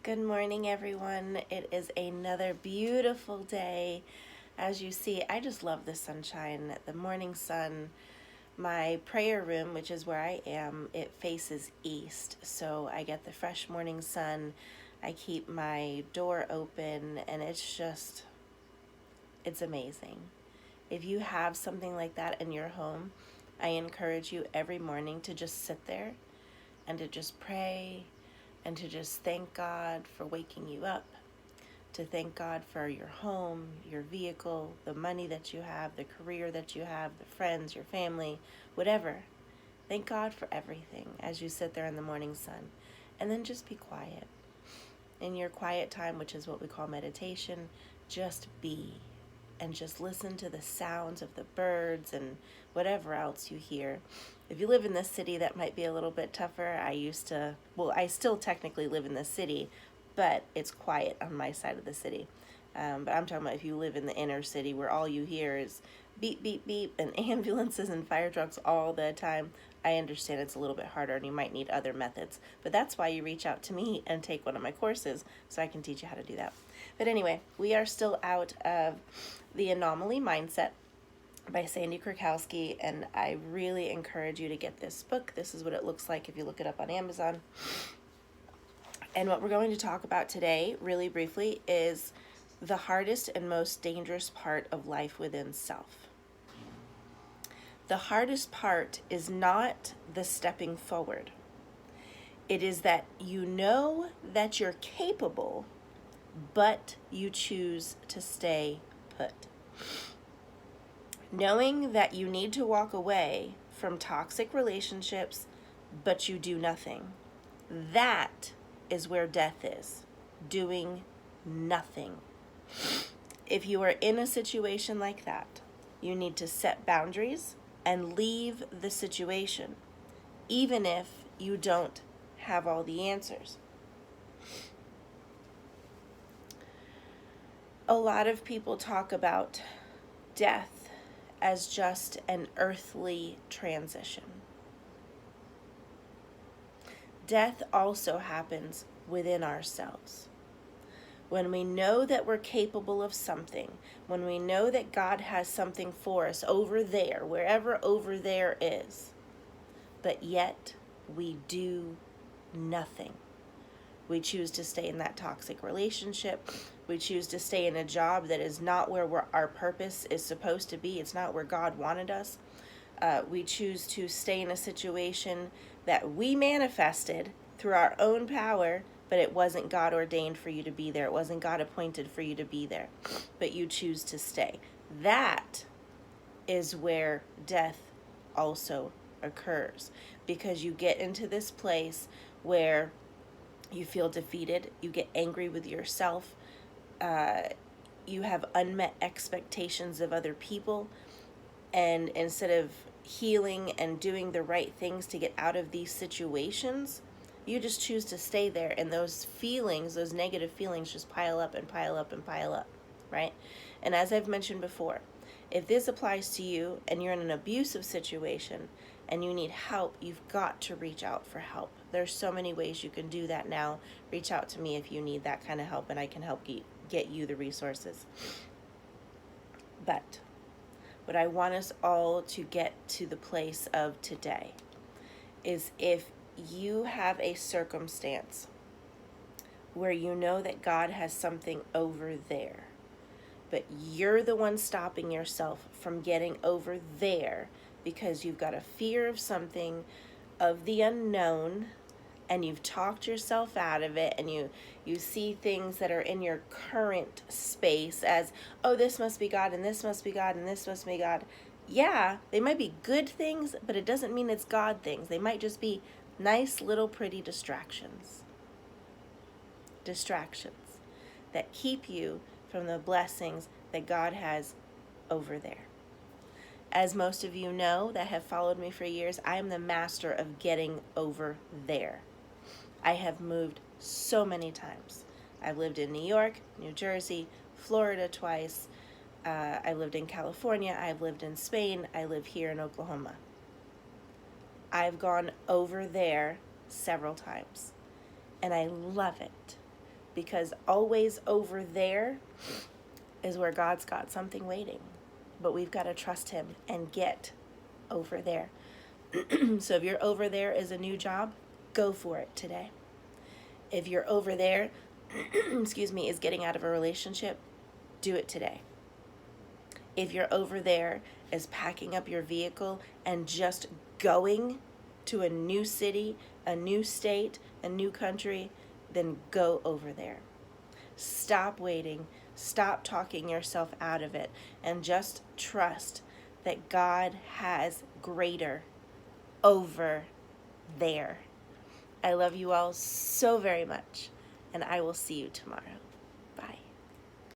Good morning, everyone. It is another beautiful day. As you see, I just love the sunshine, the morning sun. My prayer room, which is where I am, it faces east, so I get the fresh morning sun. I keep my door open, and it's amazing. If you have something like that in your home, I encourage you every morning to just sit there and to just pray and to just thank God for waking you up, to thank God for your home, your vehicle, the money that you have, the career that you have, the friends, your family, whatever. Thank God for everything as you sit there in the morning sun. And then just be quiet. In your quiet time, which is what we call meditation, just be and just listen to the sounds of the birds and whatever else you hear. If you live in this city, that might be a little bit tougher. I still technically live in the city, but it's quiet on my side of the city. But I'm talking about if you live in the inner city where all you hear is beep, beep, beep, and ambulances and fire trucks all the time. I understand it's a little bit harder and you might need other methods, but that's why you reach out to me and take one of my courses so I can teach you how to do that. But anyway, we are still out of The Anomaly Mindset by Sandy Krakowski, and I really encourage you to get this book. This is what it looks like if you look it up on Amazon. And what we're going to talk about today, really briefly, is the hardest and most dangerous part of life within self. The hardest part is not the stepping forward. It is that you know that you're capable, but you choose to stay put. Knowing that you need to walk away from toxic relationships, but you do nothing. That is where death is, doing nothing. If you are in a situation like that, you need to set boundaries and leave the situation, even if you don't have all the answers. A lot of people talk about death as just an earthly transition. Death also happens within ourselves. When we know that we're capable of something, when we know that God has something for us over there, wherever over there is, but yet we do nothing. We choose to stay in that toxic relationship. We choose to stay in a job that is not where our purpose is supposed to be. It's not where God wanted us. We choose to stay in a situation that we manifested through our own power, but it wasn't God ordained for you to be there. It wasn't God appointed for you to be there, but you choose to stay. That is where death also occurs, because you get into this place where you feel defeated, you get angry with yourself, you have unmet expectations of other people, and instead of healing and doing the right things to get out of these situations, you just choose to stay there, and those feelings, those negative feelings, just pile up and pile up and pile up, right? And as I've mentioned before, if this applies to you and you're in an abusive situation and you need help, you've got to reach out for help. There's so many ways you can do that now. Reach out to me if you need that kind of help, and I can help get you the resources. But what I want us all to get to the place of today is, if you have a circumstance where you know that God has something over there, but you're the one stopping yourself from getting over there because you've got a fear of something, of the unknown, and you've talked yourself out of it, and you see things that are in your current space as, oh, this must be God, and this must be God, and this must be God. Yeah, they might be good things, but it doesn't mean it's God things. They might just be nice little pretty distractions that keep you from the blessings that God has over there. As most of you know that have followed me for years, I am the master of getting over there. I have moved so many times. I've lived in New York, New Jersey, Florida twice. I've lived in California. I've lived in Spain. I live here in Oklahoma. I've gone over there several times, and I love it. because always over there is where God's got something waiting. But we've got to trust him and get over there. So if you're over there is a new job, go for it today. If you're over there, is getting out of a relationship, do it today. If you're over there is packing up your vehicle and just going to a new city, a new state, a new country, then go over there. Stop waiting. Stop talking yourself out of it, and just trust that God has greater over there. I love you all so very much, and I will see you tomorrow.